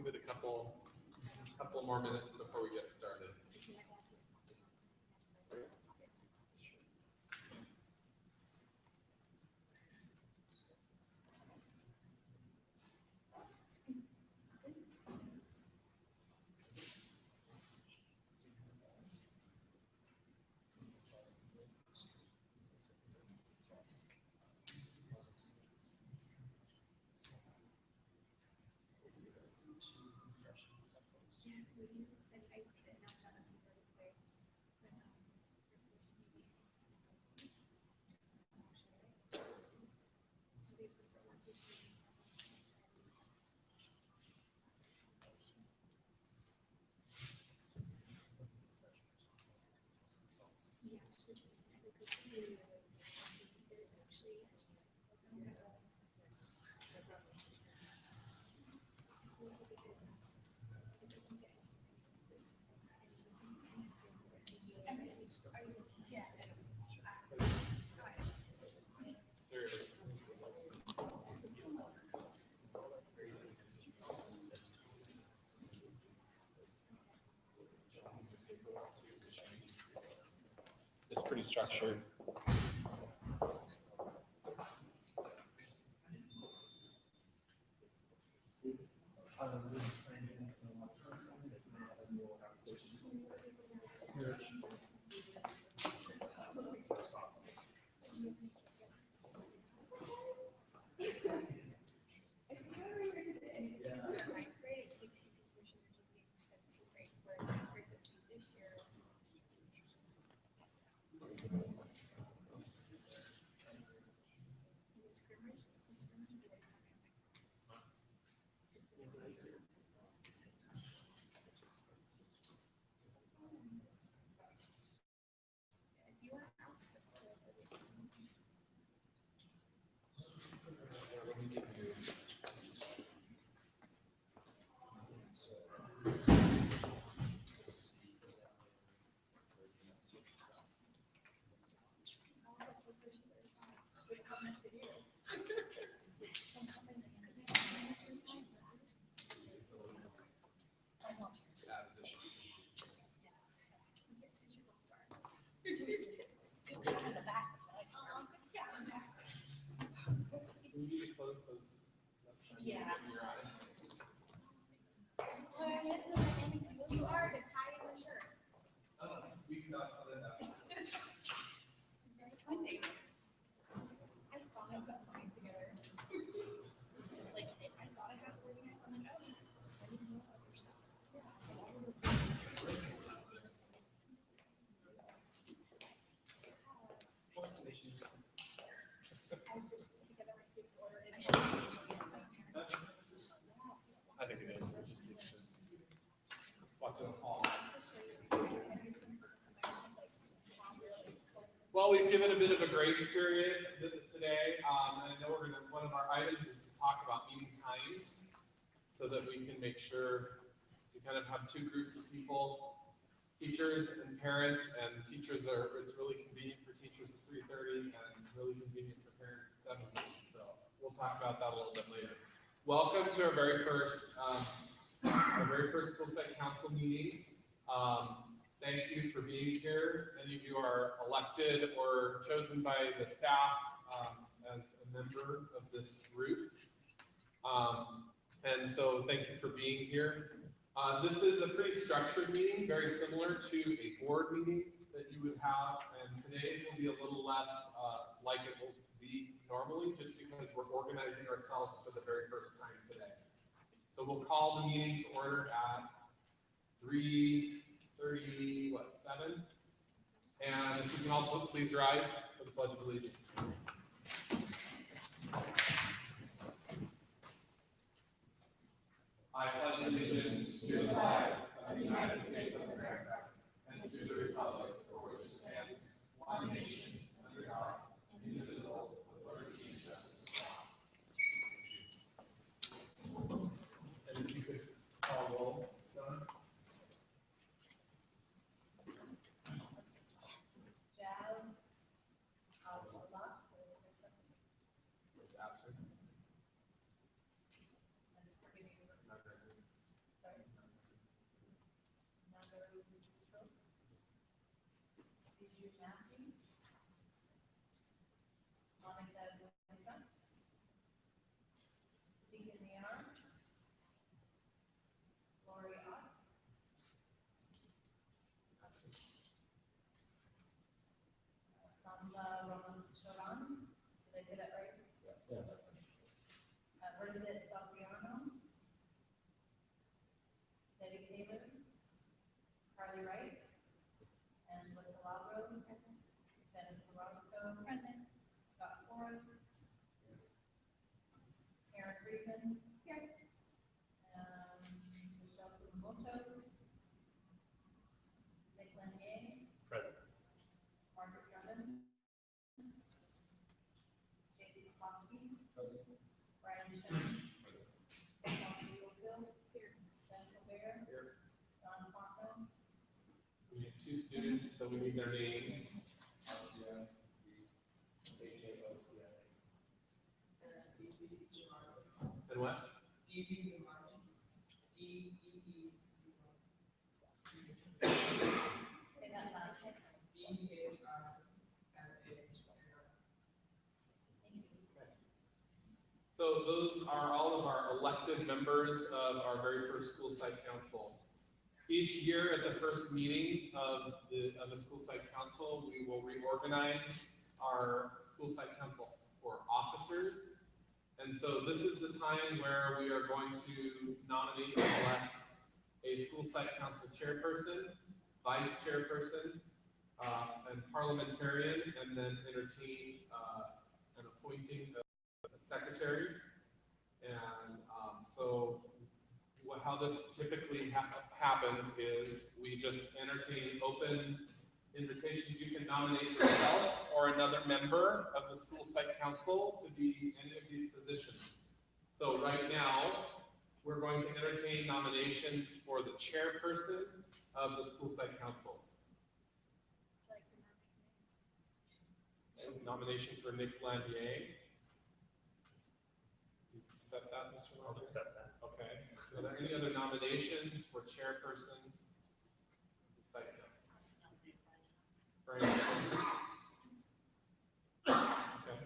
give it a couple more minutes before we get started. It's pretty structured. Yeah. You are the tie in the shirt. We cannot put it up. That's funny. I thought I got mine together. This is like it. I thought I had organized. I'm like, oh, I didn't know other stuff. I think it is. It just needs to walk to the hall. Well, we've given a bit of a grace period today. And I know one of our items is to talk about meeting times so that we can make sure we kind of have two groups of people, teachers and parents, and teachers it's really convenient for teachers at 3:30 and really convenient for parents at 7:00. So we'll talk about that a little bit later. Welcome to our very first school site council meeting. Thank you for being here. Many of you are elected or chosen by the staff as a member of this group. And so thank you for being here. This is a pretty structured meeting, very similar to a board meeting that you would have. And today's will be a little less like it will be normally, just because we're organizing ourselves for the very first time today. So we'll call the meeting to order at 3:37. And if you can all please rise for the Pledge of Allegiance. I pledge allegiance to the flag of the United States of America and to the republic for which it stands, one nation, under God, indivisible, with liberty and justice for all. And if you could call roll, John. Jude Matthews. Monica Buenza. Deacon Niar. Lori Ott. Samba Roman Choran. Did I say that right? Bernadette Salviano. Debbie Taylor. Carly Wright. Angela Calabro. Present. Santa Carrasco. Present. Scott Forrest. Karen Friesen. Here. Michelle Kumamoto. Nick Lanier. Present. Margaret Drummond. Jason Kloski. Present. Brian Shen. Present. Thomas Schofield. Here. Ben Colbert. Here. Don Fontaine. We have 2 students, so we need their names. And what? Say that last. Thank you. So those are all of our elected members of our very first school site council. Each year at the first meeting of the school site council, we will reorganize our school site council for officers. And so this is the time where we are going to nominate and elect a school site council chairperson, vice chairperson, and parliamentarian, and then entertain an appointing a secretary. And so how this typically happens is we just entertain open invitations. You can nominate yourself or another member of the school site council to be any of these positions. So right now, we're going to entertain nominations for the chairperson of the school site council. Nomination for Nick Landier. You accept that, Mr. I'll Landier? accept that. Okay. Are there any other nominations for chairperson of the site council? Brian? Okay.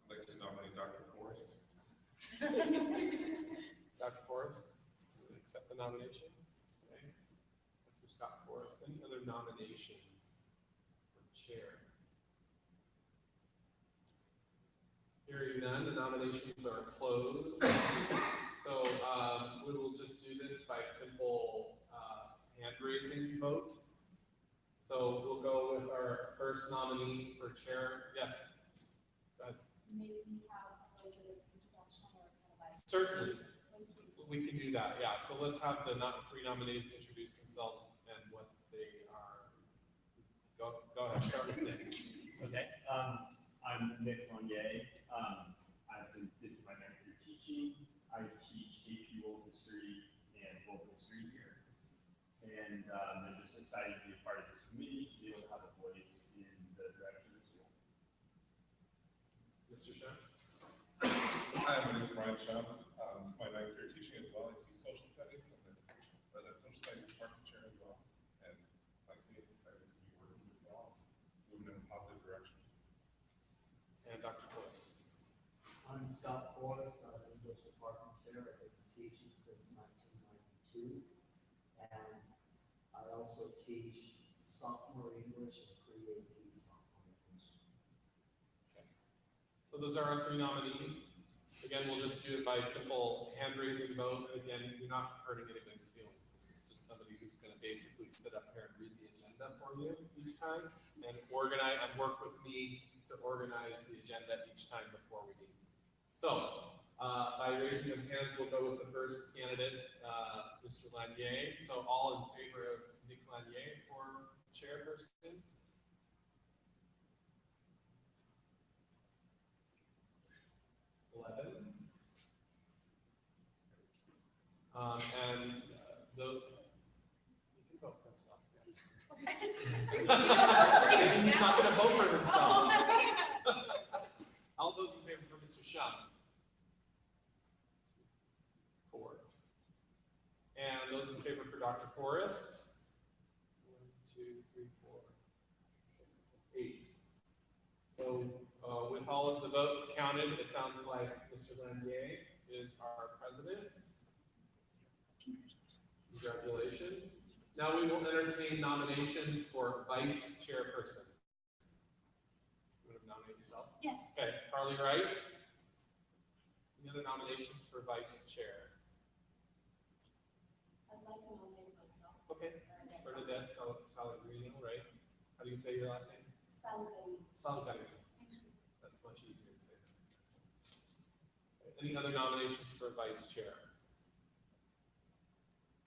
I'd like to nominate Dr. Forrest. Dr. Forrest, will you accept the nomination? Okay. Dr. Scott Forrest, any other nominations for chair? Hearing none, the nominations are closed. So we will just do this by simple hand raising vote. So we'll go with our first nominee for chair. Yes. Go ahead. Maybe we have a little bit of introduction or kind of like. Certainly. Thank you. We can do that, yeah. So let's have the 3 nominees introduce themselves and what they are. Go ahead, start with Nick. Okay. I'm Nick Lanier. This is my 9th year teaching. I teach AP World History and World History here. And I'm just excited to be a part of this committee, to be able to have a voice in the direction of the school. Mr. Shen? Hi, my name is Brian Schaub. This is my 9th year teaching as well. I do social studies and then the social studies department chair as well. And my community excited to be working with you all, moving in a positive direction. And Dr. Forrest. I'm Scott Forrest, I'm the English department chair. I've been teaching since 1992. And I also teach sophomore English and pre-AP sophomore English. Okay. So those are our 3 nominees. Again, we'll just do it by simple hand raising vote. Again, you're not hurting anybody's feelings. This is just somebody who's going to basically sit up here and read the agenda for you each time and organize and work with me to organize the agenda each time before we meet. So, by raising of hands, we'll go with the first candidate, Mr. Lanier. So, all in favor of Nick Lanier for chairperson? And those, he can vote for himself, yes. He's not going to vote for himself. All those in favor for Mr. Shum? 4. And those in favor for Dr. Forrest? 3, 4, 6, 8. So with all of the votes counted, it sounds like Mr. Landier is our president. Congratulations. Now we will entertain nominations for vice chairperson. You want to nominate yourself? Yes. Okay, Carly Wright. Any other nominations for vice chair? I'd like to nominate myself. Okay, Bernadette Saladino, right? How do you say your last name? Saladino. That's much easier to say. Okay, any other nominations for vice chair?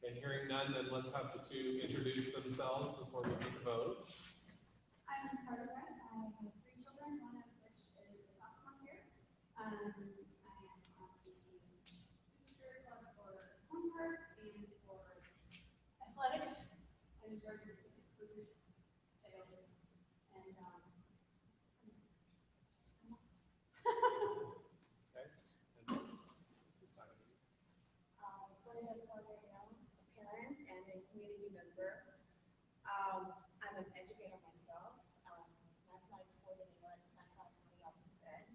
Okay, hearing none, then let's have the two introduce themselves before we take a vote. I'm Carter Wright. I have 3 children, one of which is a sophomore here. I am on the booster club for home cards and for athletics. I'm in charge of booth sales and Okay, and who's the second? A parent and a community member. I'm an educator myself, mathematics coordinator at the San California Office of Ed,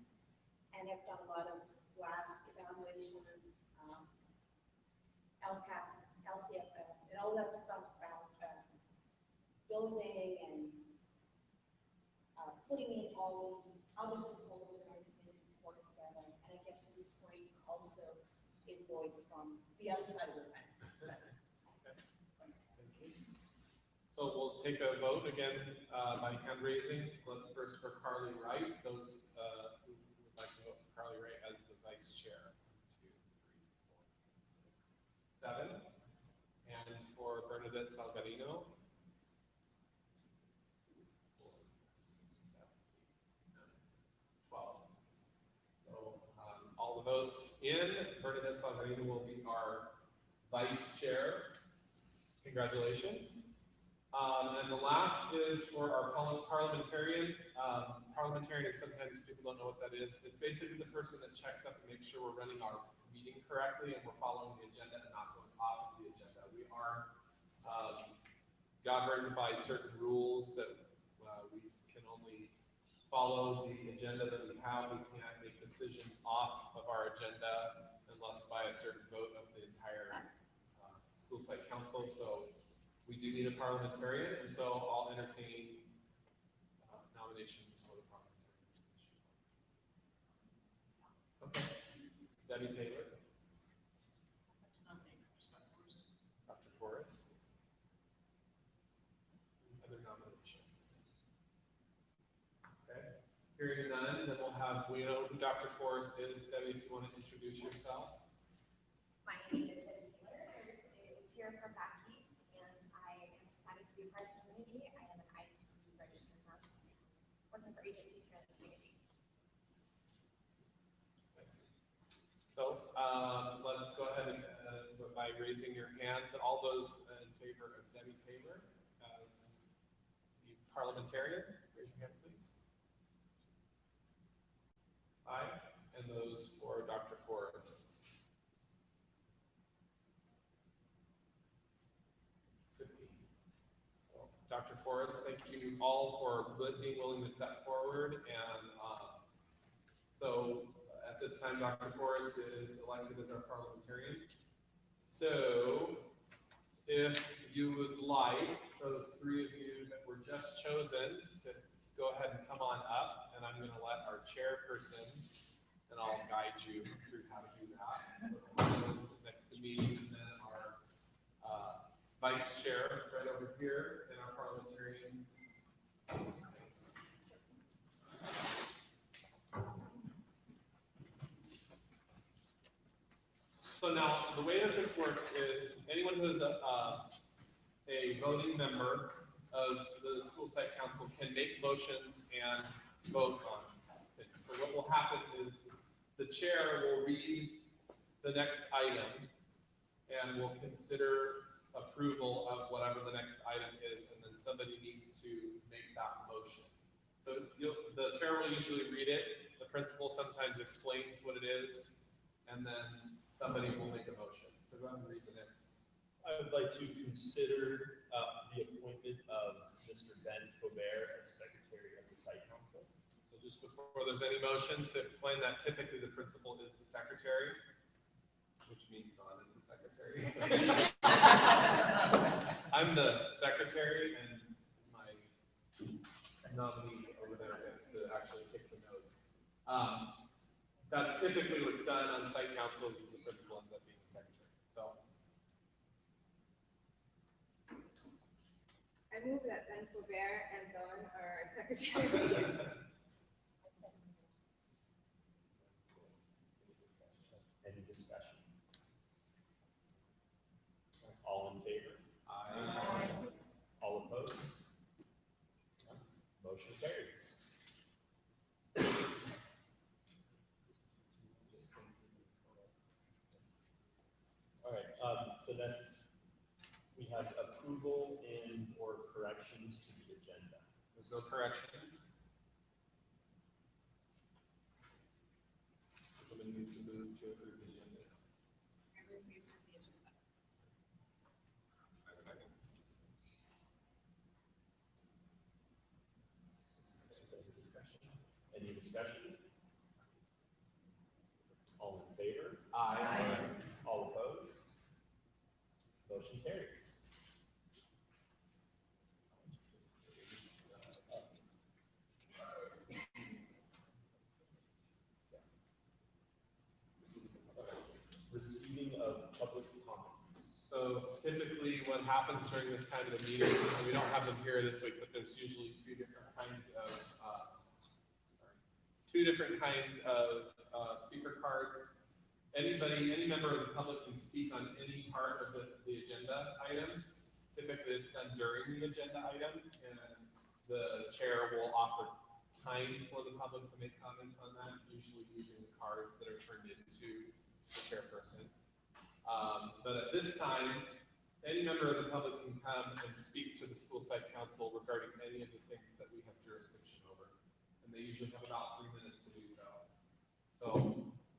and I've done a lot of WASC evaluation, LCAP, LCFF, and all that stuff about building and putting in all these other stakeholders and everything to work together. And I guess at this point, also a voice from the other side of the fence. So, Thank you. So we'll take a vote again by hand raising. Let's first for Carly Wright. Those who would like to vote for Carly Wright as the vice chair. 1, 2, 3, 4, 5, 6, 7. And for Bernadette Salgarino. 2, 3, 4, 5, 6, 7, 8, 9, 12. So all the votes in. Bernadette Salgarino will be our vice chair. Congratulations. And the last is for our parliamentarian. Parliamentarian is sometimes people don't know what that is. It's basically the person that checks up and makes sure we're running our meeting correctly and we're following the agenda and not going off of the agenda. We are governed by certain rules that we can only follow the agenda that we have. We can't make decisions off of our agenda unless by a certain vote of the entire school site council. So we do need a parliamentarian, and so I'll entertain nominations for the parliamentarian position. Okay, Debbie Taylor. Dr. Forrest. Any other nominations? Okay, hearing none, then we'll have, we know who Dr. Forrest is. Debbie, if you want to introduce yourself. My name is Debbie Taylor. It's here from back east, and I am excited to be a part of the community. I am an ICU registered nurse, working for agencies here in the community. So let's go ahead and by raising your hand, all those in favor of Debbie Taylor as the parliamentarian, raise your hand, please. 5, and those for Dr. Forrest. 15. So, Dr. Forrest, thank you all for being willing to step forward. And so at this time, Dr. Forrest is elected as our parliamentarian. So if you would like, those 3 of you that were just chosen to go ahead and come on up, and I'm going to let our chairperson, and I'll guide you through how to do that. So sit next to me, and then our vice chair right over here, and our parliamentarian. So now, the way that this works is anyone who is a voting member of the school site council can make motions and vote on things. So what will happen is the chair will read the next item and will consider approval of whatever the next item is, and then somebody needs to make that motion. So the chair will usually read it, the principal sometimes explains what it is, and then somebody will make a motion. So go ahead and read the next I would like to consider the appointment of Mr. Ben Faubert as Secretary of the Site Council. So just before there's any motions, to explain that typically the principal is the secretary, which means Dawn is the secretary. I'm the secretary, and my nominee over there gets to actually take the notes. That's typically what's done on site councils, is the principal ends up being the secretary. So I move that Ben Faubert and Dawn are secretaries. Any discussion? All in favor? I. All opposed? Motion carries. All right, so that's, we have approval and or corrections to the agenda. There's no corrections. So somebody needs to move to approve the agenda. I move we approve the agenda. I second. Any discussion? All in favor? Aye. All opposed? Motion carries. Receiving of public comments. So typically what happens during this time of the meeting, and we don't have them here this week, but there's usually two different kinds of speaker cards. Any member of the public can speak on any part of the agenda items. Typically it's done during the agenda item, and the chair will offer time for the public to make comments on that, usually using the cards that are turned into the chairperson. But at this time, any member of the public can come and speak to the school site council regarding any of the things that we have jurisdiction over. And they usually have about 3 minutes to do so. So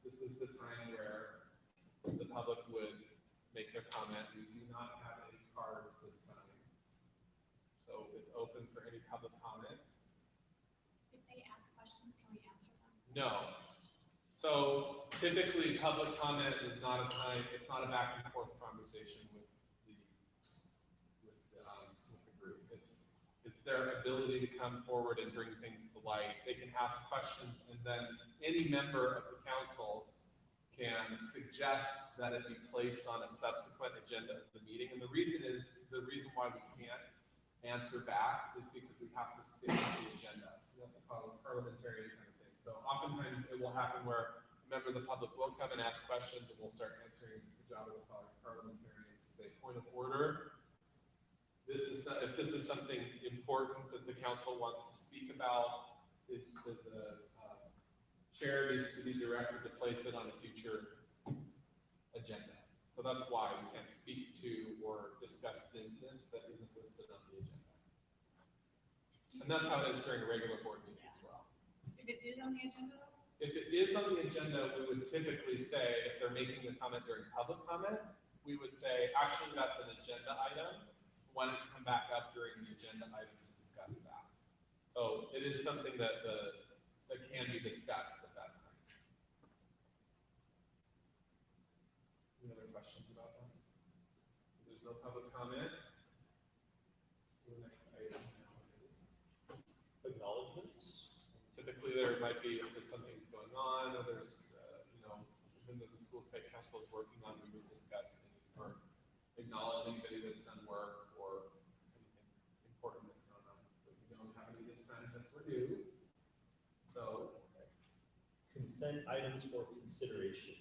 this is the time where the public would make their comment. We do not have any cards this time. So it's open for any public comment. If they ask questions, can we answer them? No. So typically, public comment is not a time, it's not a back and forth conversation with the group. It's their ability to come forward and bring things to light. They can ask questions, and then any member of the council can suggest that it be placed on a subsequent agenda of the meeting. And the reason why we can't answer back is because we have to stick to the agenda. That's a parliamentary kind of thing. So oftentimes it will happen where a member of the public will come and ask questions, and we'll start answering. It's the job of the parliamentarian to say, point of order. If this is something important that the council wants to speak about, the chair needs to be directed to place it on a future agenda. So that's why we can't speak to or discuss business that isn't listed on the agenda. And that's how it is during a regular board meeting as well. If it is on the agenda, If it is on the agenda, we would typically say, if they're making the comment during public comment, we would say, actually, that's an agenda item. Why don't you come back up during the agenda item to discuss that? So it is something that can be discussed at that time. Any other questions about that? There's no public comment. So the next item now is Acknowledgements. typically there might be, if there's something's going on, or there's, something that the school site council is working on, we would discuss or acknowledge anybody that's done work or anything important that's going on. But we don't have any this time, because we're new. So, Consent items for consideration.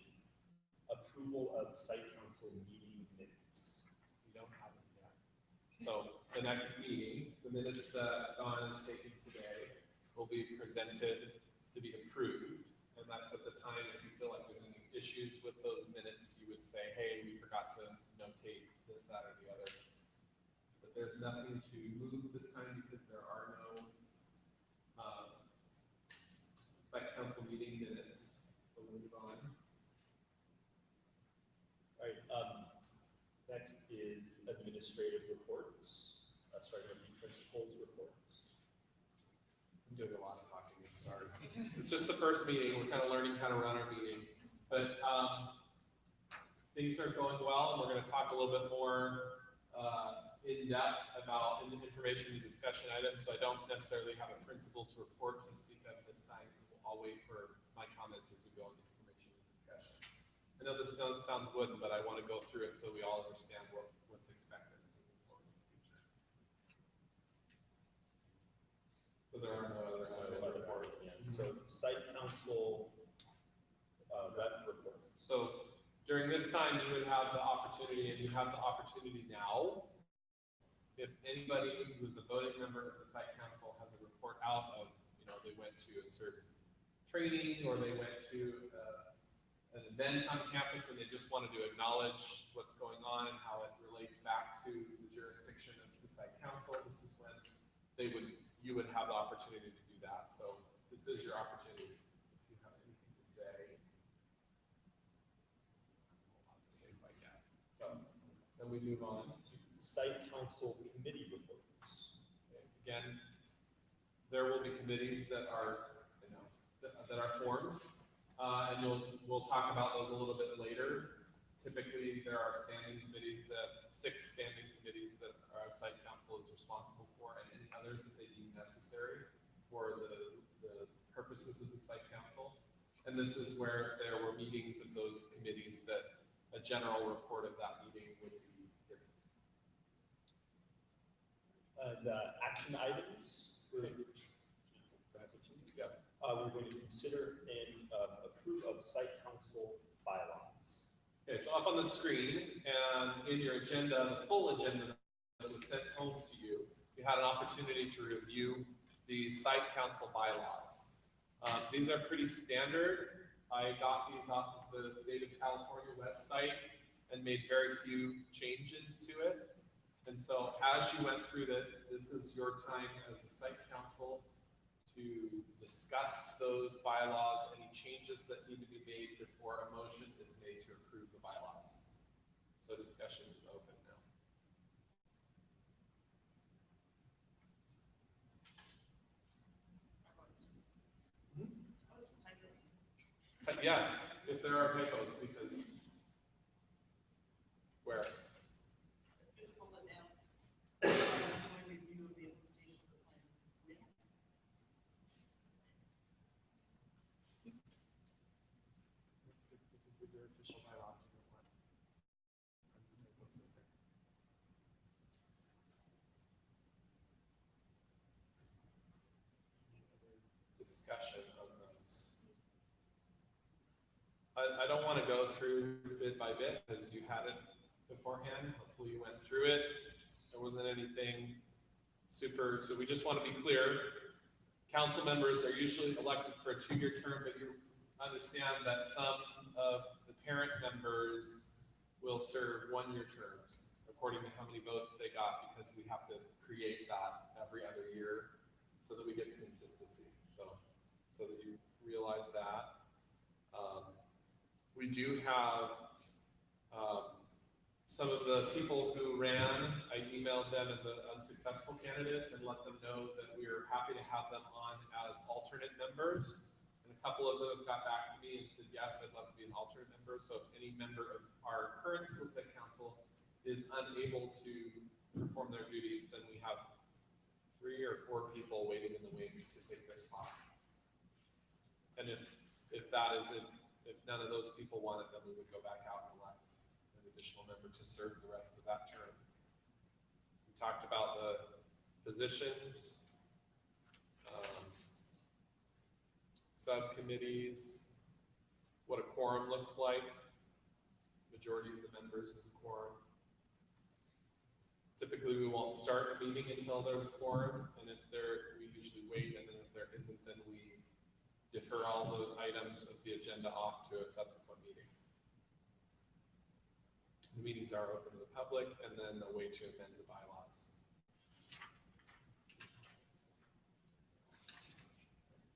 Approval of site council meeting minutes. we don't have them yet. So the next meeting, the minutes that Dawn is taking today will be presented to be approved. And that's at the time, if you feel like there's any issues with those minutes, you would say, hey, we forgot to notate this, that, or the other. But there's nothing to move this time because there are no site council meeting minutes. So we'll move on. All right, next is is administrative reports, starting with the principal's reports. I'm doing a lot of talking, I'm sorry. It's just the first meeting, we're kind of learning how to run our meeting. But things are going well, and we're gonna talk a little bit more in depth about information and discussion items, so I don't necessarily have a principal's report to speak of this time, so I'll wait for my comments as we go into information and discussion. I know this sounds wooden, but I want to go through it so we all understand what's expected as we move forward in the future. So there are no other reports. So site council rep reports. So during this time, you would have the opportunity, and you have the opportunity now, if anybody who's a voting member of the site council has a report out of, they went to a certain training, or they went to an event on campus and they just wanted to acknowledge what's going on and how it relates back to the jurisdiction of the site council, this is when you would have the opportunity to do that. So this is your opportunity. If you have anything to say, I'll have to say if I can. So then we move on to Site council committee reports. again, there will be committees that are, that are formed, and we'll talk about those a little bit later. Typically, there are six standing committees that our site council is responsible for, and any others that they deem necessary for the purposes of the site council. And this is where there were meetings of those committees that a general report of that meeting would be given. And action items. We're going to consider and approve of site council bylaws. Okay, so up on the screen and in your agenda, the full agenda that was sent home to you, you had an opportunity to review the site council bylaws. These are pretty standard. I got these off of the State of California website and made very few changes to it. And so as you went through this is your time as a site council to discuss those bylaws, any changes that need to be made before a motion is made to approve the bylaws. So discussion is open now. Yes, if there are typos, because where? These are official bylaws. You don't want typos in there. Discussion of those. I don't want to go through bit by bit because you had it beforehand. Hopefully you went through it. There wasn't anything super, so we just want to be clear. Council members are usually elected for a 2-year term, but you understand that some of the parent members will serve 1-year terms according to how many votes they got, because we have to create that every other year so that we get some consistency. So that you realize that. We do have some of the people who ran, I emailed them and the unsuccessful candidates and let them know that we are happy to have them on as alternate members. And a couple of them have got back to me and said, yes, I'd love to be an alternate member. So if any member of our current school site council is unable to perform their duties, then we have 3 or 4 people waiting in the wings to take their spot. And if that isn't, if none of those people want it, then we would go back out and elect an additional member to serve the rest of that term. We talked about the positions, subcommittees, what a quorum looks like. Majority of the members is a quorum. Typically, we won't start a meeting until there's a quorum, and we usually wait, and then if there isn't, then we defer all the items of the agenda off to a subsequent meeting. The meetings are open to the public, and then a way to amend the bylaws.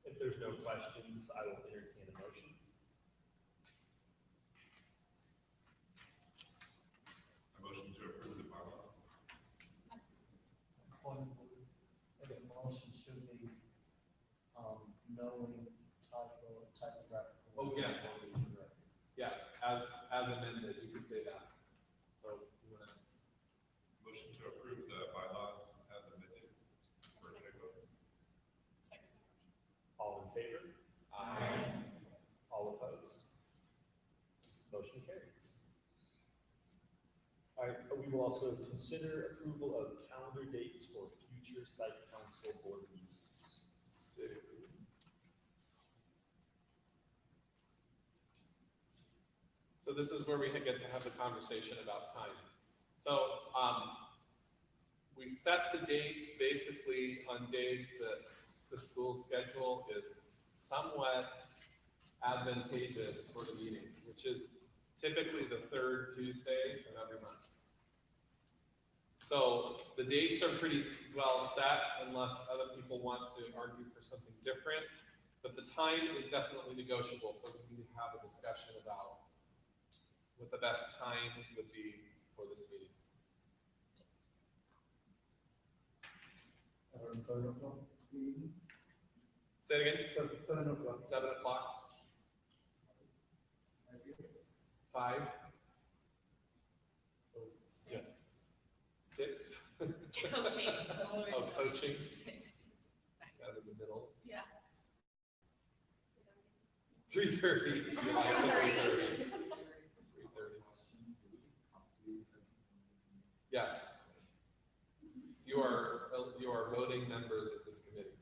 If there's no questions, I will entertain a motion. A motion to approve the as amended, you could say that. So, you wanna, Motion to approve the bylaws as amended for Nichols. All in favor? All opposed? Motion carries. All right, we will also consider approval of calendar dates for future site council board meetings. So this is where we get to have the conversation about time. So, we set the dates basically on days that the school schedule is somewhat advantageous for the meeting, which is typically the third Tuesday of every month. So the dates are pretty well set unless other people want to argue for something different, but the time is definitely negotiable, so we can have a discussion about what the best time would be for this meeting. 7 o'clock. Say it again, 7 o'clock. 7 o'clock, 5? Oh, yes, 6? Coaching. Oh, coaching, 6. kind of in the middle. Yeah. 3:30. Yeah, 3:30. 3:30. Yes. You are voting members of this committee.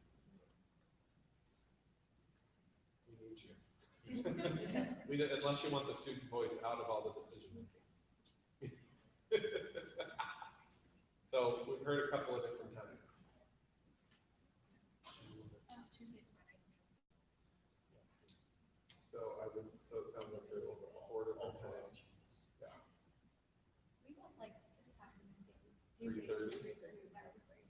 We need you. We don't, unless you want the student voice out of all the decision making. So we've heard a couple of different times. Tuesday's fine. So it sounds like there's 4 different times. Yeah. We went like this time in this game. 3:30. 3:30, that was great.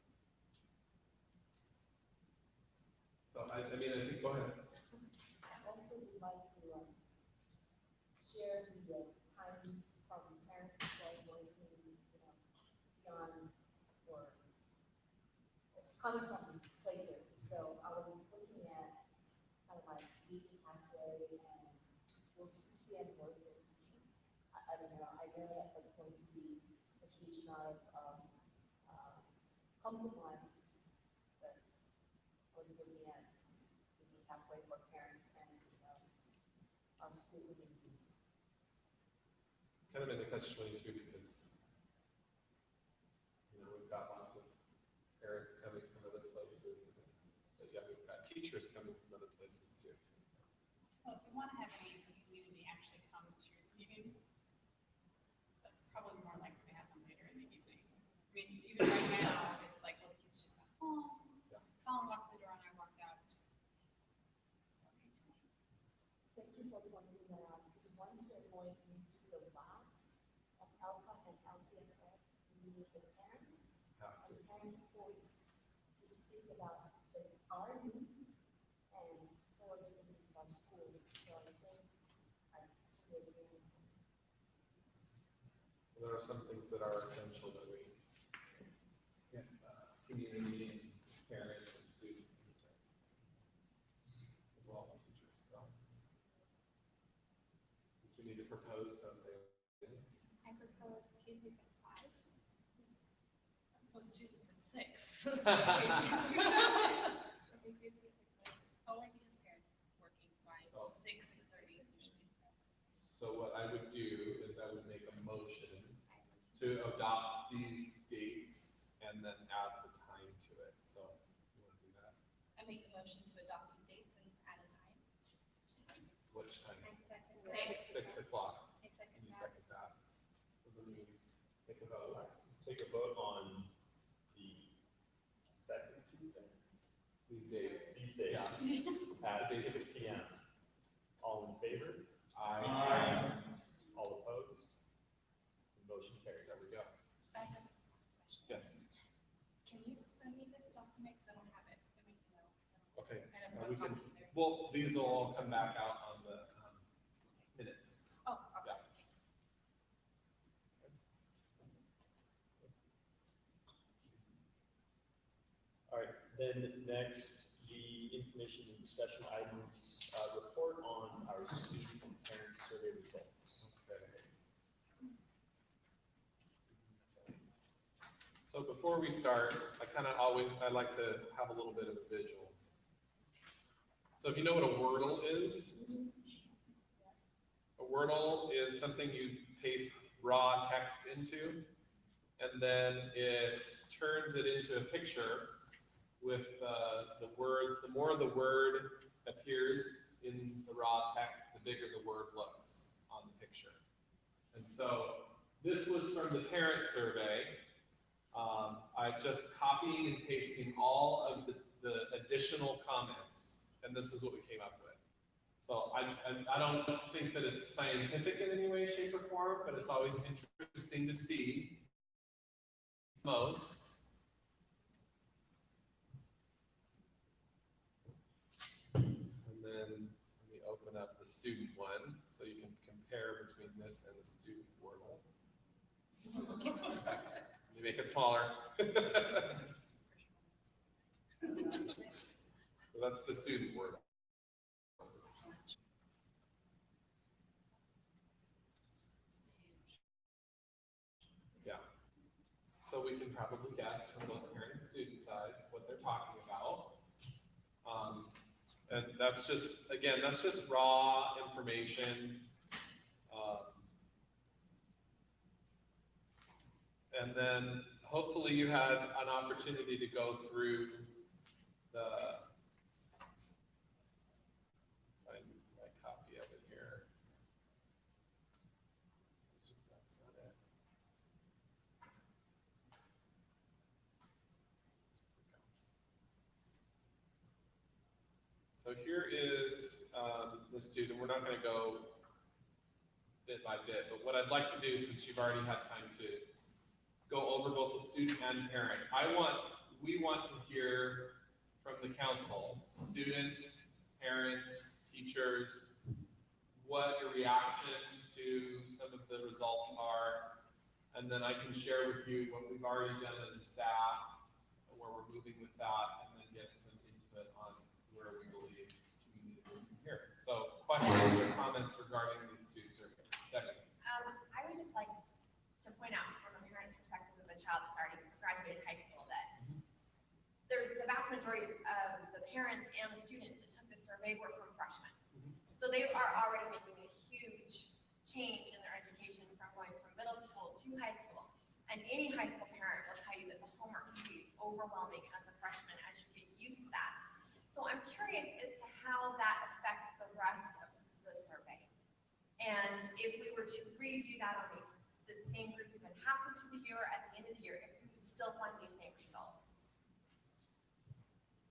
So I mean, I think, go ahead. I also would like to share the time from parents as well, working, beyond or it's coming from places. So I was looking at kind of like week halfway and will 6 p.m. work for teachers? I don't know. I know that that's going to be a huge amount of compromise, but I was looking at maybe halfway for parents and our school communities. Kind of in the catch-22 because, we've got lots of parents coming from other places, but yeah, we've got teachers coming from other places too. Well, if you want to have any of the community actually come to your meeting, that's probably more likely to happen later in the evening. I mean, even right now, it's like, well, the kids just got home. Yeah. Colin walked through the door and I walked out. It's okay to me. Thank you for pointing that out, because once we're going into the labs of Alpha and LCFF, we need the parents Have to. and parents' voice to speak about our needs and towards the needs of our school. So I think I really There are some things that are essential that we, community, parents, and students, as well as teachers, so. So we need to propose something. I propose Tuesdays at 5. I propose Tuesdays at 6. Okay, Tuesdays at 6. Only because parents working by Oh. 6:30 is usually. So what I would do is I would make a motion to adopt these dates and then add the time to it. So you want to do that? I make a motion to adopt these dates and add a time. Which time? I second. 6 o'clock. I second And you that. second that. So then we take a vote. Take a vote on the second Tuesday, These dates. these days, Yeah. at 6 p.m. All in favor? Aye. All opposed? The motion carries. There we go. I have a question. Yes. Can you send me this document, because I don't have it, let me know. Okay. I have Now no we can, copy either. well, these will all come back out on the minutes. Oh, awesome. All right, then next, the information and discussion items, report on our student and parent survey results. So before we start, I like to have a little bit of a visual. So if you know what a Wordle is, a Wordle is something you paste raw text into, and then it turns it into a picture with the words. The more the word appears in the raw text, the bigger the word looks on the picture. And so this was from the parent survey. I just copying and pasting all of the additional comments, and this is what we came up with. So I don't think that it's scientific in any way, shape, or form, but it's always interesting to see most. And then let me open up the student one so you can compare between this and the student Wordle. Let me make it smaller. So that's the student Wordle. Yeah. So we can probably guess from both parent and student sides what they're talking about. And that's just, again, that's just raw information. And then hopefully you had an opportunity to go through the, find my copy of it here. That's not it. So here is the student. We're not going to go bit by bit, but what I'd like to do, since you've already had time to go over both the student and parent, we want to hear from the council, students, parents, teachers, what your reaction to some of the results are, and then I can share with you what we've already done as a staff, and where we're moving with that, and then get some input on where we believe we need to move from here. So questions or comments regarding these two surveys? Debbie. I would just like to point out from a parent's perspective of a child that's already graduated high school that there's the vast majority of the parents and the students that took the survey were from freshmen. So they are already making a huge change in their education from going from middle school to high school. And any high school parent will tell you that the homework can be overwhelming as a freshman as you get used to that. So I'm curious as to how that affects the rest of the survey. And if we were to redo that on the same group even halfway through the year or at the end of the year, if we would still find these same results.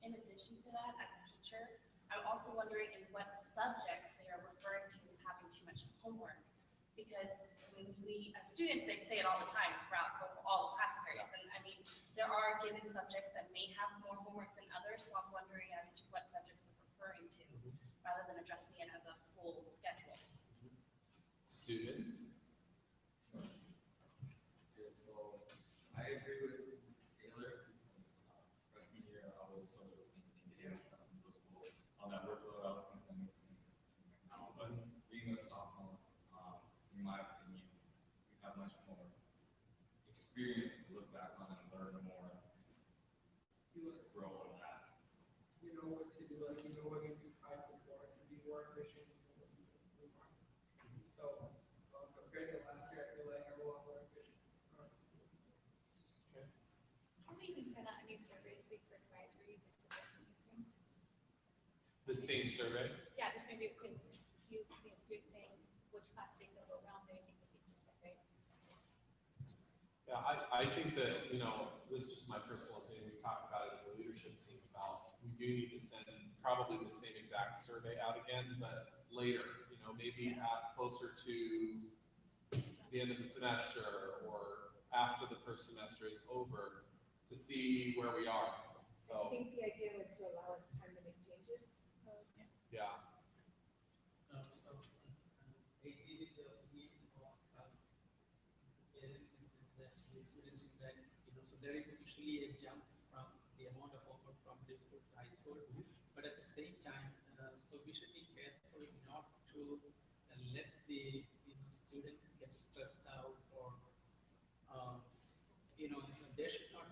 In addition to that, as a teacher, I'm also wondering in what subjects they are referring to as having too much homework. Because when as students, they say it all the time throughout all class periods. And I mean, there are given subjects that may have more homework than others, so I'm wondering as to what subjects they're referring to, rather than addressing it as a full schedule. Students. Yeah, so I agree with Mrs. Taylor because freshman year I was sort of the same thing getting stuff in middle school. On that workload, I was complaining the same thing right now. But being a sophomore, in my opinion, we have much more experience to look back on and learn more. You must grow in that. You know what to do, like you know what you've tried before to be more efficient. So compared to last year, I feel like I'm a lot more efficient. Okay. Can we even send out a new survey this week for advisory that's addressing these things? The same survey. Yeah, this maybe could you know, students saying which class think overwhelming, it could be specific. Yeah, I think that, you know, this is just my personal opinion. We talked about it as a leadership team about we do need to send probably the same exact survey out again, but later, you know, maybe at closer to the end of the semester or after the first semester is over to see where we are. I So, think the idea was to allow us time to make changes. yeah. I agree with the opinion of parent and the students in that, you know, so there is usually a jump from the amount of homework from middle school to high school, but at the same time, so we should be careful not to let the students get stressed out or you know, there should not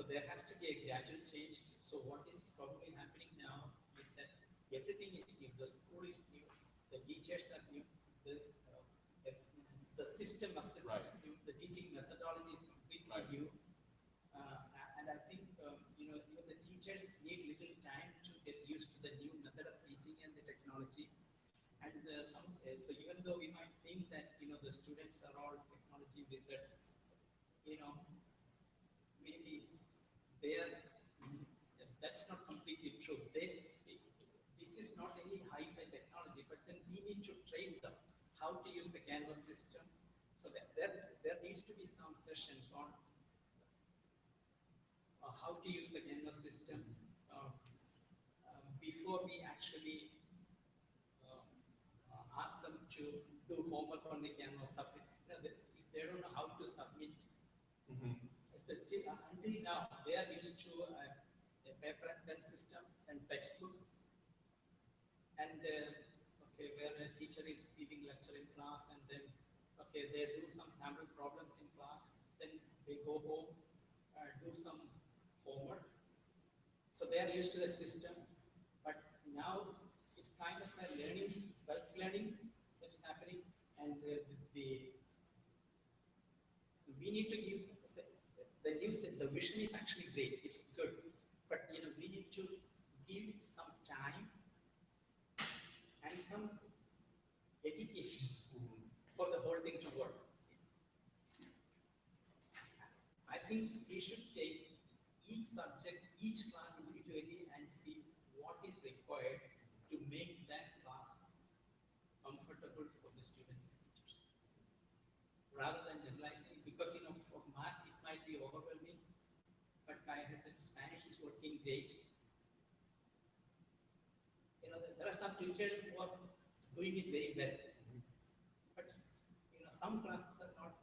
there has to be a gradual change. So what is probably happening now is that everything is new, the school is new, the teachers are new, the system as such is new, the teaching methodology is completely new. And I think, even the teachers need little time to get used to the new method of teaching and the technology. And so even though we might think that, the students are all technology wizards, maybe that's not completely true. This is not any high-fi technology, but then we need to train them how to use the Canvas system. So that there needs to be some sessions on how to use the Canvas system before we actually ask them to do homework on the Canvas, submit. If they don't know how to submit, so until now they are used to a paper and pen system and textbook, and where a teacher is giving lecture in class, and then they do some sample problems in class, then they go home, do some homework. So they are used to that system, but now it's kind of a learning, self-learning that's happening, and we need to give the vision is actually great, it's good, but we need to give it some time and some education for the whole thing to work. I think we should take each subject, each class individually and see what is required to make that class comfortable for the students and teachers. Rather than generalizing, because for math it might be overwhelming, but I heard that Spanish is working great. There are some teachers who are doing it very well, but some classes are not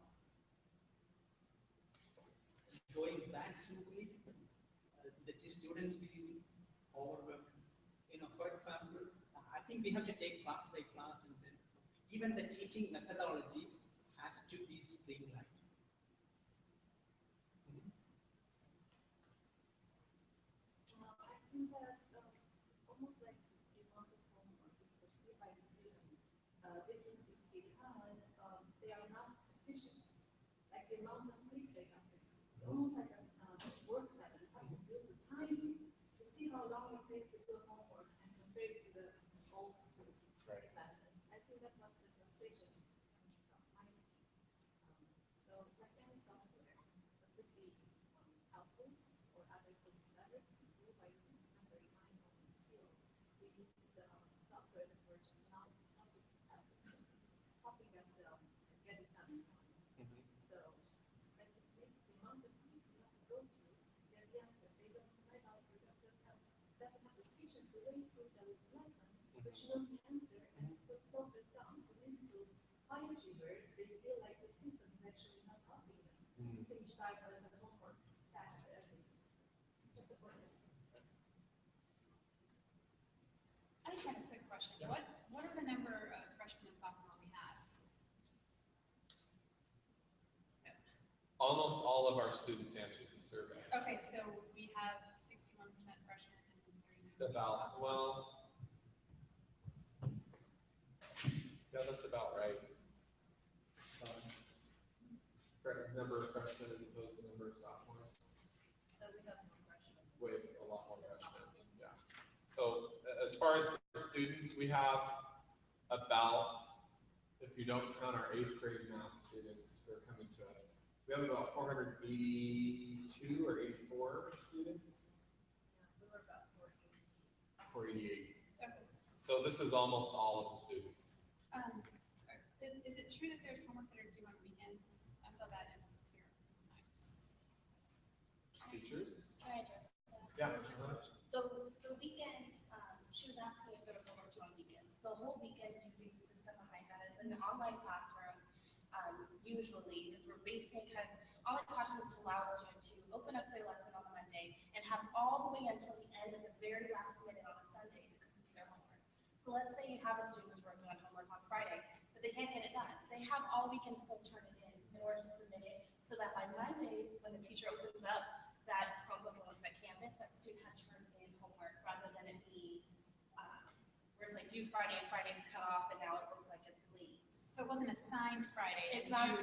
going that smoothly. The students feel overwhelmed. For example, I think we have to take class by class, and then even the teaching methodology has to be streamlined. I think that almost like the amount of homework is perceived by the student differently because they are not efficient. Like the amount of clicks they have to do. It's almost like a work study. You have to do the timing to see how long it takes to do homework and compare it to the old school method. I think that's what the frustration is coming from. So like any software that could be helpful or others would be better. By using a very mind-blowing skill, we use the software that we're just not helping us get it done. So I think the amount of keys you have to go to get the answer. They don't decide how to doesn't have the patience to wait through the lesson, but she knows the answer and still slows it down. So then those high achievers, they feel like the system is actually not helping them finish the homework faster as they do. That's the point. I just had a quick question. What are the number of freshmen and sophomore we have? Almost all of our students answered the survey. Okay, so we have 61% freshmen and 39% About, sophomore. well, yeah, that's about right. Number of freshmen as opposed to number of sophomores. So we have more freshmen. Way a lot more freshmen, yeah. So as far as the students, we have about, if you don't count our 8th grade math students who are coming to us, we have about 482 or 84 students. Yeah, we were about 488. Okay. So this is almost all of the students. Is it true that there's homework that are due on weekends? I saw that in here times. Teachers? Can I address that? Yeah. The weekend, she was asking if there was homework due on weekends. The whole weekend duty system behind that is in the online classroom. Usually, because we're basing online classrooms allow students to open up their lesson on Monday and have all the way until the end of the very last minute on a Sunday to complete their homework. So let's say you have a student who's working on homework on Friday, but they can't get it done. They have all weekend still turn it in order to submit it, so that by Monday, when the teacher opens up that Chromebook where it's like due Friday and Friday's cut off, and now it looks like it's late. So it wasn't assigned Friday. It's not,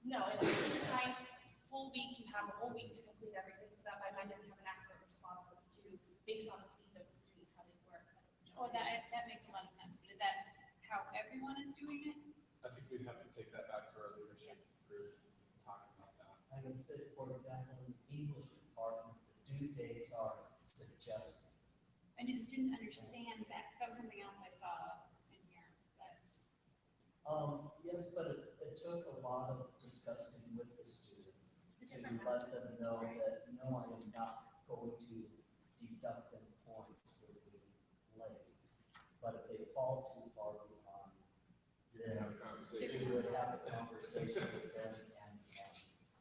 no, it's assigned full week, you have a whole week to complete everything, so that by Monday we have an accurate response as to, based on the speed of the student, how they work. Oh, that makes a lot of sense, but is that how everyone is doing it? I think we'd have to take that back to our leadership group, and talk about that. I would say, for example, in the English department, the due dates are suggested. And do the students understand that? Because that was something else I saw in here, that, Yes, but it took a lot of discussing with the students It's a to different let them know that, no, I am not going to deduct them points for being late. But if they fall too far behind, You're gonna have a then conversation. we would have a conversation with them and,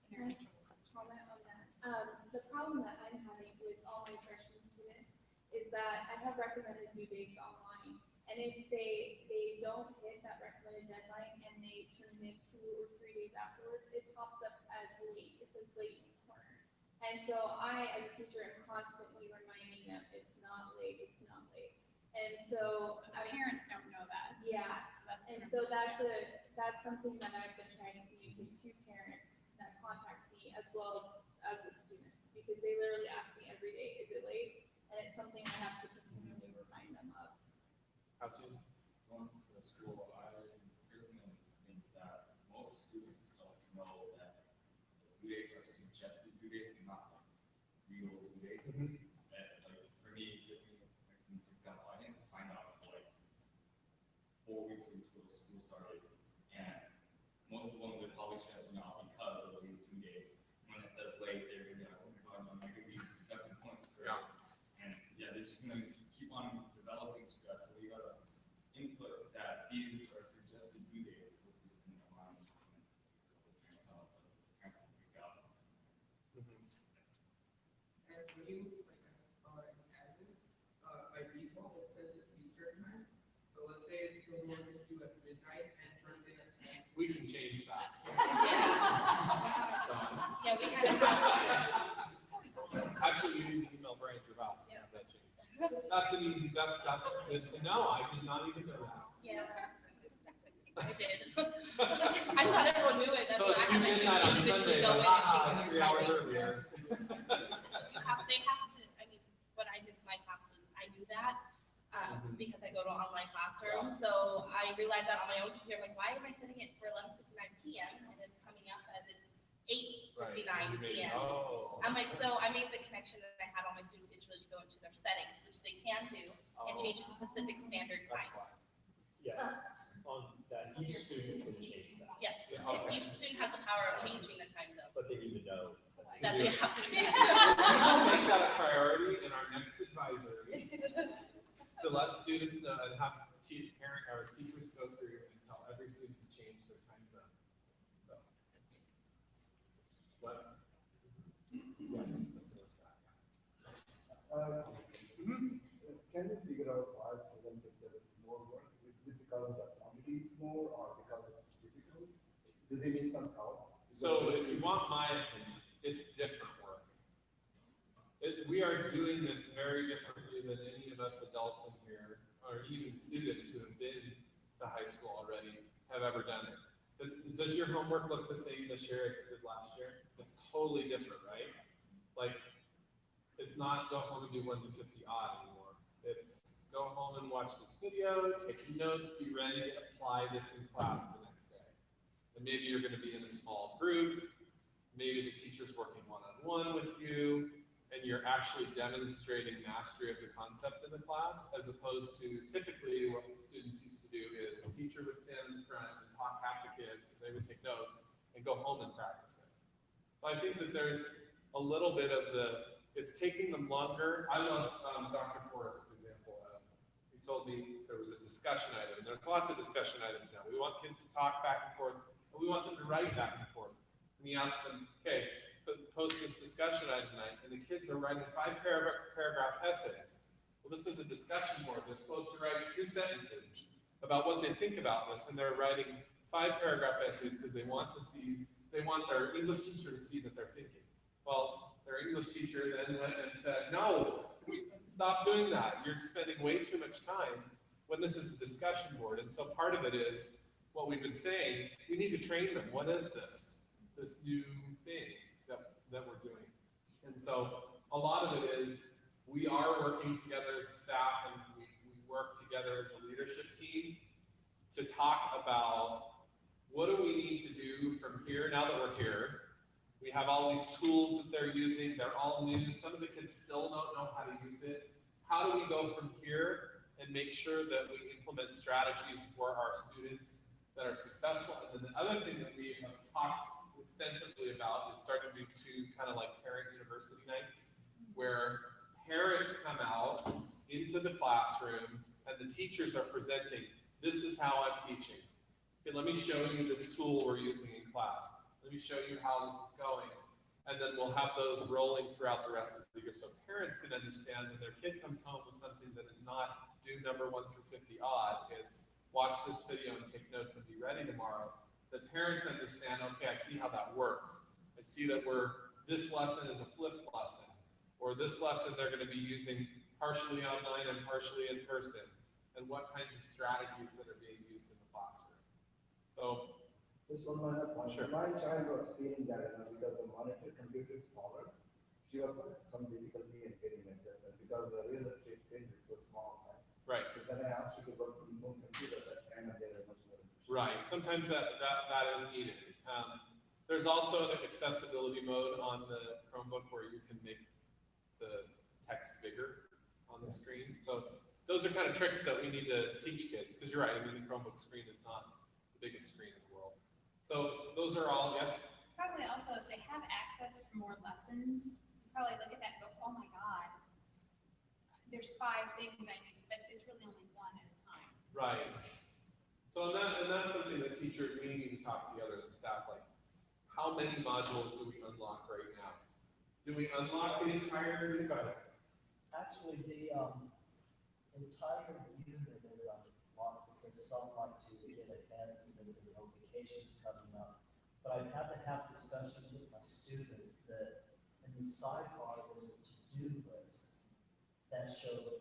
parent comment on that. The problem that I'm having with all my freshman students is that I have recommended due dates online. And if they don't hit that recommended deadline and they turn it 2 or 3 days afterwards, it pops up as late. It says late in the corner. And so I, as a teacher, am constantly reminding them, it's not late, it's not late. And so But the parents don't know that. yeah, So that's. and so that's something that I've been trying to communicate to parents that contact me as well as the students, because they literally ask me every day, is it late? And it's something I have to continually remind them of. How to? Going to a school, I personally think that most students don't know that the due dates are suggested due dates and not like real due dates. And like for me, Tiffany, for example, I didn't find out until like 4 weeks until school started, and most of them would probably stress me out because of these due dates. When it says late, they're gonna be like, oh my god, am I gonna be deducting points for it? And yeah, they're just gonna keep on developing stress. So we gotta input that these are suggested due dates with in their minds. And when you like add this, by default it sets it Eastern time. So let's say the homework is due at midnight and turned in at 10. We can change that. Yeah, we had to have. Actually, you need to email Brian Gervais and have that change. That's an easy, that's good to know. I did not even know that. Yeah. I did. I thought everyone knew it. That's So why it's I due had my midnight on students individually Sunday, go like, in and change their 3 hours timings. earlier. They have to, I mean, what I did for my classes, I knew that, because I go to an online classroom, so I realized that on my own computer, like, why am I setting it for 11:59 PM and it's coming up as it's 8:59 PM? Oh. I'm like, so I made the connection that I had all my students individually go into their settings, which they can do, and change it to Pacific Standard That's Time. why. Yes, on that, each student can change that, Yes, Yeah, okay. each student has the power of changing the time zone, but they need to know. that they have to. I'll make that a priority in our next advisory, to let students know and have parent or teachers go through and tell every student to change their time zone. So. What? Yes. Can you figure out why for them that there is more work? Is it because the quantity is more or because it's difficult? Do they need some help? So if you want my opinion, it's different work. We are doing this very differently than any of us adults in here, or even students who have been to high school already, have ever done it. Does your homework look the same this year as it did last year? It's totally different, right? Like, it's not go home and do 1 to 50 odd anymore. It's go home and watch this video, take notes, be ready to apply this in class the next day. And maybe you're going to be in a small group. Maybe the teacher's working one-on-one with you, and you're actually demonstrating mastery of the concept in the class, as opposed to typically what students used to do is the teacher would stand in front and talk half the kids, and they would take notes and go home and practice it. So I think that there's a little bit of it's taking them longer. I love Dr. Forrest's example of, he told me there was a discussion item. There's lots of discussion items now. We want kids to talk back and forth, but we want them to write back and forth. And he asked them, okay, post this discussion item tonight, and the kids are writing 5 paragraph essays. Well, this is a discussion board. They're supposed to write 2 sentences about what they think about this, and they're writing 5 paragraph essays because they want their English teacher to see that they're thinking. Well, their English teacher then went and said, no, stop doing that. You're spending way too much time when this is a discussion board. And so part of it is what we've been saying, we need to train them. What is this new thing that we're doing? And so a lot of it is we are working together as a staff, and we work together as a leadership team to talk about what do we need to do from here now that we're here. We have all these tools that they're using. They're all new. Some of the kids still don't know how to use it. How do we go from here and make sure that we implement strategies for our students that are successful? And then the other thing that we have talked extensively about is starting to do kind of like parent university nights, where parents come out into the classroom and the teachers are presenting, this is how I'm teaching. Okay, let me show you this tool we're using in class. Let me show you how this is going. And then we'll have those rolling throughout the rest of the year so parents can understand when their kid comes home with something that is not do number 1 through 50 odd, it's watch this video and take notes and be ready tomorrow. That parents understand, okay, I see how that works. I see that this lesson is a flipped lesson, or this lesson they're going to be using partially online and partially in person, and what kinds of strategies that are being used in the classroom. So, just one minor point. Sure. My child was feeling that, because the monitor computer is smaller, she was having some difficulty in getting adjustment because the real estate print is so small, right? right. So then I asked her to work from home computer that kind of gave her much more. Right. Sometimes that is needed. There's also an accessibility mode on the Chromebook where you can make the text bigger on the screen. So those are kind of tricks that we need to teach kids, because you're right. I mean, the Chromebook screen is not the biggest screen in the world. So those are all, yes? It's probably also, if they have access to more lessons, you probably look at that and go, oh my God, there's 5 things I need, but it's really only 1 at a time. Right. So and that's something that teachers, we need to talk together as a staff, like, how many modules do we unlock right now? Do we unlock the entire unit? Actually, the entire unit is unlocked because some like to get ahead because they know vacation's coming up. But I've had to have discussions with my students that in the sidebar there's a to-do list that showed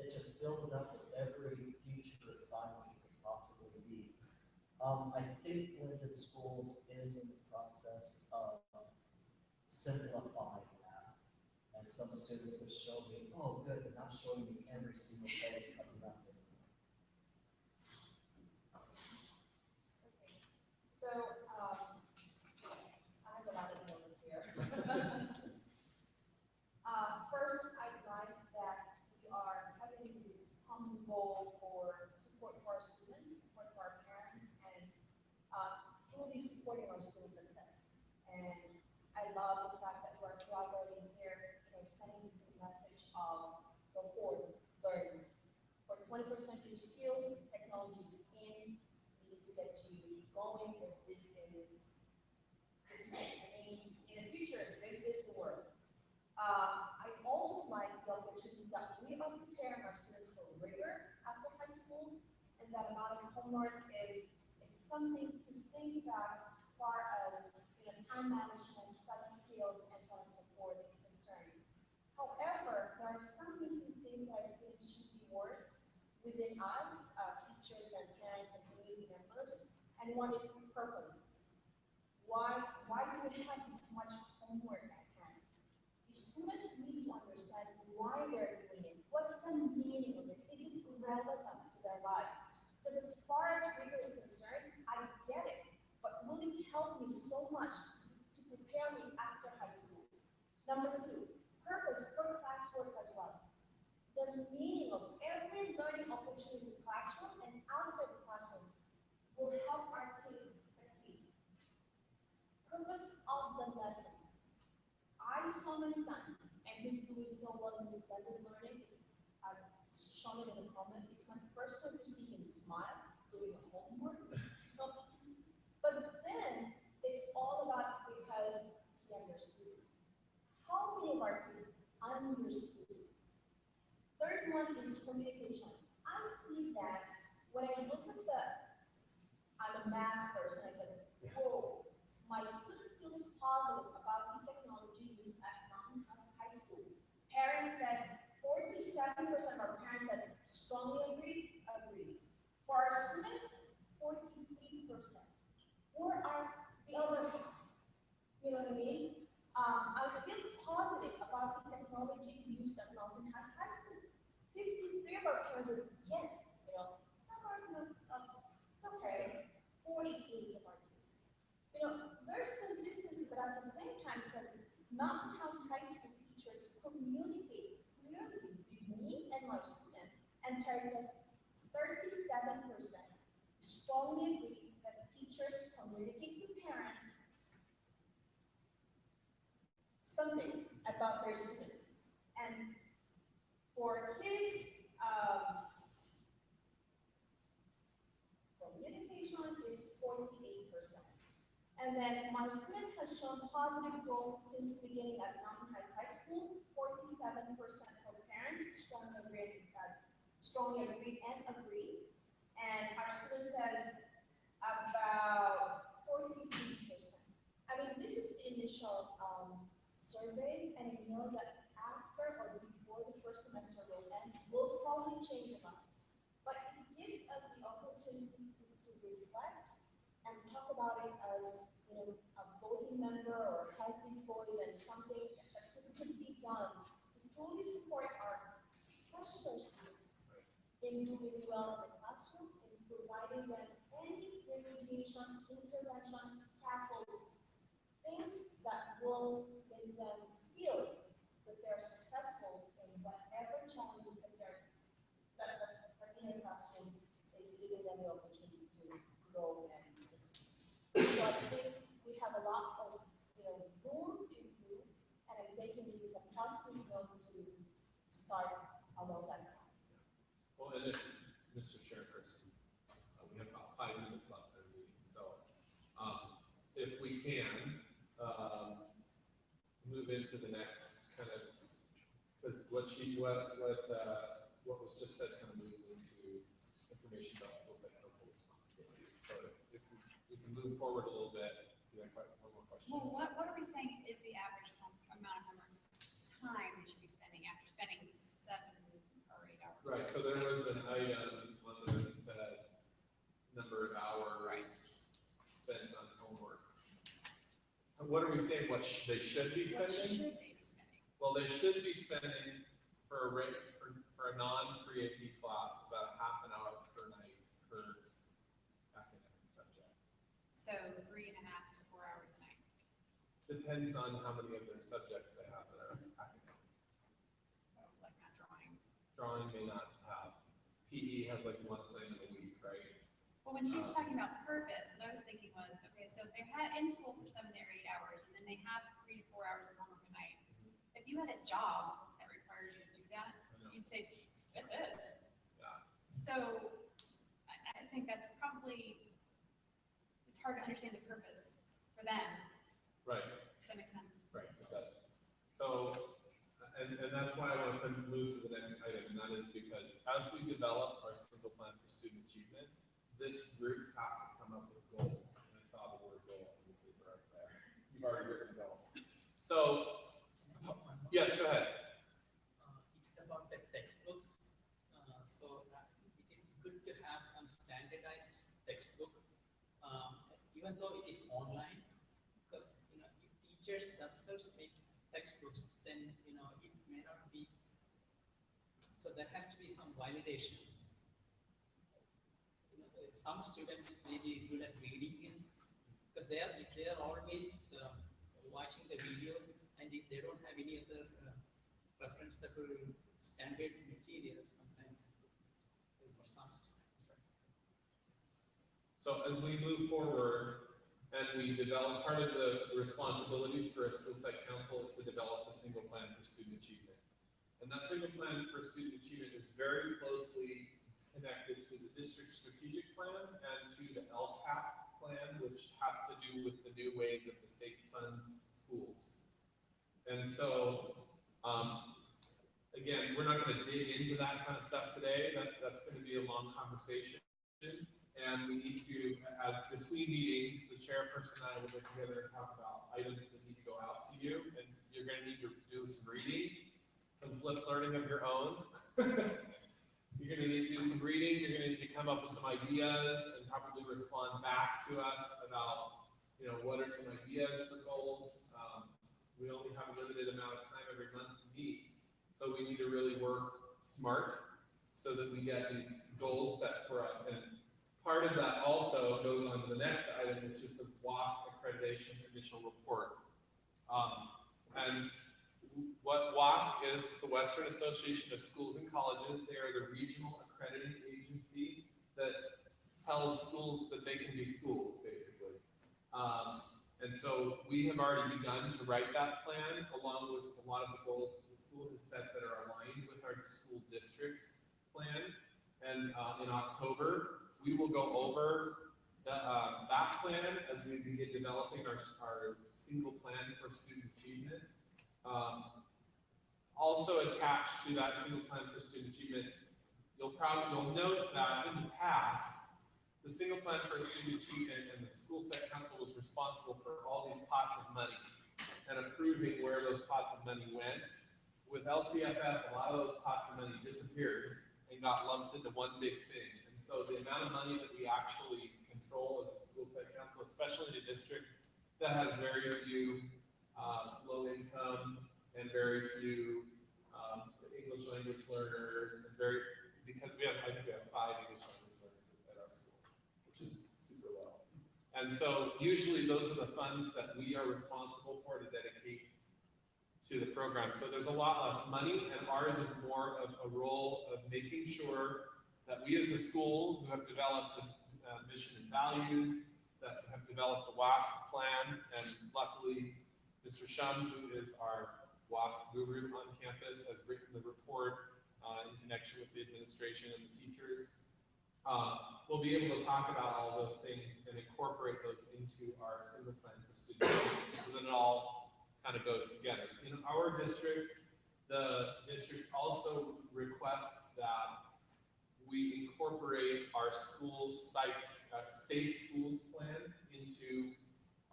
it just filled it up with every future assignment it could possibly be. I think Blended Schools is in the process of simplifying that. And some students have shown me, oh good, they're not showing me every single thing coming up anymore. Okay. So, I have a lot of notes here. First, I'd like that we are having this common goal for support for our students, support for our parents, and truly supporting our student success. And I love the fact that we're collaborating here, sending this message of go forward, learn. For 21st century skills, technology is in. We need to get you going because this is, in the future, this is the world. I also like the opportunity that we are preparing our students for rigor after high school, and that amount of homework is something to think about as far as time management, study skills, and so on and so forth is concerned. However, there are some missing things that I think should be worked within us, teachers and parents and community members, and one is purpose. Why do we have this much homework at hand? The students need to understand why they're doing it. What's the meaning of it? Is it relevant to their lives? Because as far as rigor is concerned, I get it, but will it help me so much to prepare me after high school? Number 2, purpose for classwork as well. The meaning of every learning opportunity in the classroom and outside the classroom will help our kids succeed. Purpose of the lesson. I saw my son, and he's doing so well in his blended learning. I've shown it in the comment. It's my first time to see him smile doing homework. But then it's all about because he understood. How many of our kids understood? Third one is communication. I see that when I look at I'm a math person, I said, whoa, my student feels positive about the technology used at Mountain High School. Parents said, 47% of our parents said strongly agree, positive about the technology used at Mountain House High School. 53 of our parents are, yes, some are, it's okay. 48 of our kids. There's consistency, but at the same time, it says Mountain House High School teachers communicate clearly with me and my student, and parents says 37% strongly agree that teachers communicate to parents something about their students. And for kids, communication is 48%. And then my student has shown positive growth since beginning at Mountain Heights High School. 47% from parents strongly agree and agree. And our student says about 43%. I mean, this is the initial survey, and we know that after or before the first semester will end, will probably change a lot. But it gives us the opportunity to reflect and talk about it as a voting member or has these boys and something that could be done to truly support our special students in doing well in the classroom and providing them any remediation, intervention, scaffolds, things that will make them feel that they're successful in whatever challenges that's in the classroom is giving them the opportunity to grow and succeed. So I think we have a lot of room to improve, and I'm thinking this is a positive note to start along that path. Well, and if, Mr. Chairperson, we have about 5 minutes left in the meeting, so if we can move into the next kind of, because what was just said kind of moves into information about school site council responsibilities. So if we can move forward a little bit, one more question. Well, what are we saying is the average amount of homework time we should be spending after spending 7 or 8 hours? Right, so there was an item on there that said number of hours spent on homework. What are we saying, they should be spending? What should they be spending? Well, they should be spending for a non-pre-AP class about half an hour per night per academic subject. So 3.5 to 4 hours a night. Depends on how many of their subjects they have that are academic. Like not drawing. Drawing may not have. PE has like one assignment a week, right? Well, when she was talking about purpose, what I was thinking was, okay, so if they're in school for 7 or 8 hours, and then they have 3 to 4 hours of homework a night. If you had a job that requires you to do that, you'd say, get this. Yeah. So I think that's probably, it's hard to understand the purpose for them. Right. Does that make sense? Right, it does. So, and that's why I want to move to the next item, and that is because as we develop our single plan for student achievement, this group has to come up with goals. And I saw the word goal in the paper right there. You've already written goal. So, yes, go ahead. It's about the textbooks. So it is good to have some standardized textbook, even though it is online, because if teachers themselves make textbooks, then it may not be. So there has to be some validation. Some students may be good at reading it, because they are always watching the videos, and if they don't have any other referenceable standard material, sometimes for some students. So as we move forward and we develop, part of the responsibilities for a school site council is to develop a single plan for student achievement. And that single plan for student achievement is very closely connected to the district strategic plan and to the LCAP plan, which has to do with the new way that the state funds schools. And so, again, we're not going to dig into that kind of stuff today. That's going to be a long conversation. And we need to, as between meetings, the chairperson and I will get together and talk about items that need to go out to you. And you're going to need to do some reading, some flipped learning of your own. You're going to need to do some reading. You're going to need to come up with some ideas and probably respond back to us about, what are some ideas for goals. We only have a limited amount of time every month to meet. So we need to really work smart so that we get these goals set for us. And part of that also goes on to the next item, which is the WASC accreditation initial report. And what WASC is, the Western Association of Schools and Colleges. They are the regional accrediting agency that tells schools that they can be schools, basically. And so we have already begun to write that plan along with a lot of the goals the school has set that are aligned with our school district plan. And in October, we will go over that plan as we begin developing our single plan for student achievement. Also attached to that single plan for student achievement, you'll note that in the past, the single plan for student achievement and the school site council was responsible for all these pots of money and approving where those pots of money went. With LCFF, a lot of those pots of money disappeared and got lumped into one big thing. And so the amount of money that we actually control as a school site council, especially in a district that has very few low income and very few English language learners, and because I think we have 5 English language learners at our school, which is super low. And so usually those are the funds that we are responsible for to dedicate to the program. So there's a lot less money, and ours is more of a role of making sure that we as a school who have developed mission and values, that have developed the WASC plan, and luckily Mr. Shum, who is our WASC guru on campus, has written the report in connection with the administration and the teachers. We'll be able to talk about all those things and incorporate those into our single plan for students, so that it all kind of goes together. In our district, the district also requests that we incorporate our school sites, safe schools plan into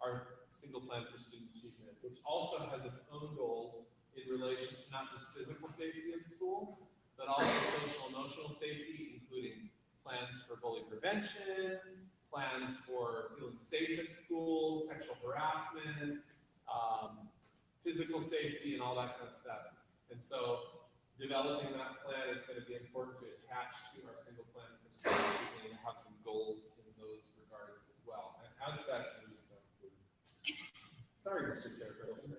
our single plan for student achievement, which also has its own goals in relation to not just physical safety of school, but also social emotional safety, including plans for bully prevention, plans for feeling safe at school, sexual harassment, physical safety, and all that kind of stuff. And so developing that plan is going to be important to attach to our single plan for student achievement and have some goals in those regards as well. And as such, I'm just going to sorry, Mr. Chairperson.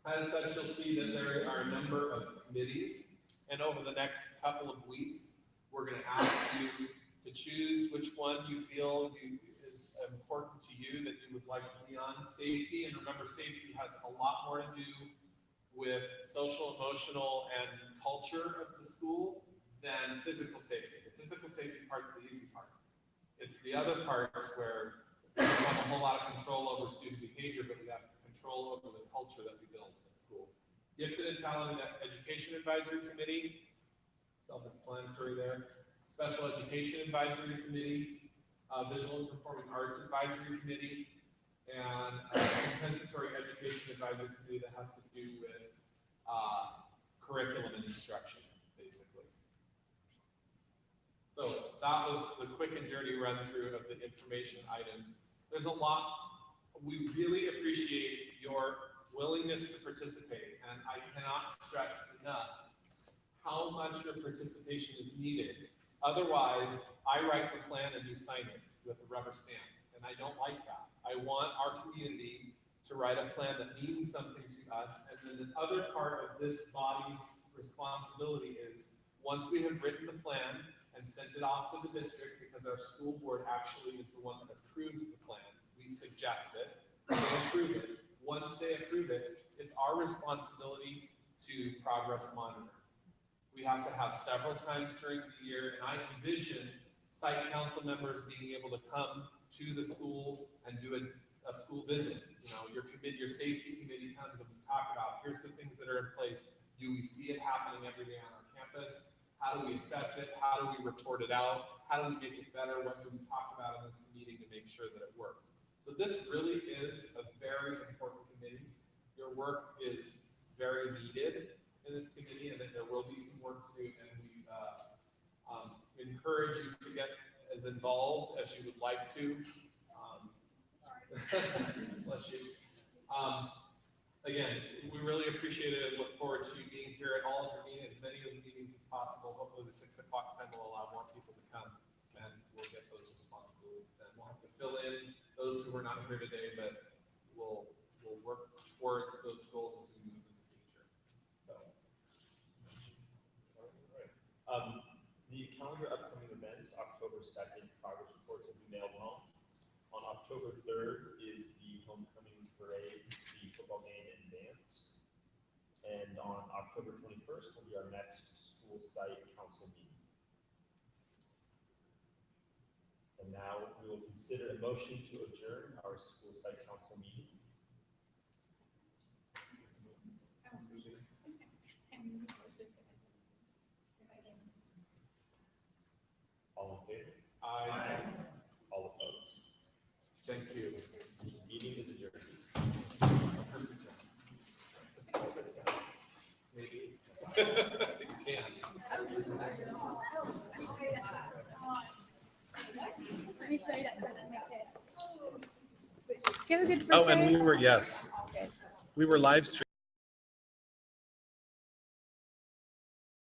As such, you'll see that there are a number of committees, and over the next couple of weeks, we're going to ask you to choose which one you feel is important to you that you would like to be on. Safety, and remember, safety has a lot more to do with social, emotional, and culture of the school than physical safety. The physical safety part's the easy part. It's the other parts where we don't have a whole lot of control over student behavior, but we have control over the culture that we build at school. Gifted and Talented Education Advisory Committee, self-explanatory there. Special Education Advisory Committee, Visual and Performing Arts Advisory Committee, and Compensatory Education Advisory Committee that has to do with curriculum and instruction, basically. So that was the quick and dirty run through of the information items. There's a lot. We really appreciate your willingness to participate, and I cannot stress enough how much your participation is needed. Otherwise, I write the plan and you sign it with a rubber stamp, and I don't like that. I want our community to write a plan that means something to us, and then the other part of this body's responsibility is, once we have written the plan and sent it off to the district, because our school board actually is the one that approves the plan, we suggest it, they approve it. Once they approve it, it's our responsibility to progress monitor. We have to have several times during the year, and I envision site council members being able to come to the school and do a school visit. You know, your safety committee comes and we talk about, here's the things that are in place. Do we see it happening every day on our campus? How do we assess it? How do we report it out? How do we make it better? What do we talk about in this meeting to make sure that it works? So this really is a very important committee. Your work is very needed in this committee, and that there will be some work to do, and we encourage you to get as involved as you would like to. Bless you. again, we really appreciate it and look forward to being here at all of your meetings, as many of the meetings as possible. Hopefully the 6 o'clock time will allow more people to come and we'll get those responsibilities done. We'll have to fill in those who were not here today, but we'll work towards those goals as we move in the future. So. All right. The calendar upcoming events, October 2nd, progress reports will be mailed home. On October 3rd is the homecoming parade, the football game and dance. And on October 21st will be our next school site council meeting. And now we will consider a motion to adjourn our school site council meeting. All in favor? Aye. All opposed? Thank you. Meeting is adjourned. Maybe. You can. Let me show you that. Do you have a good Oh, and we were live streaming.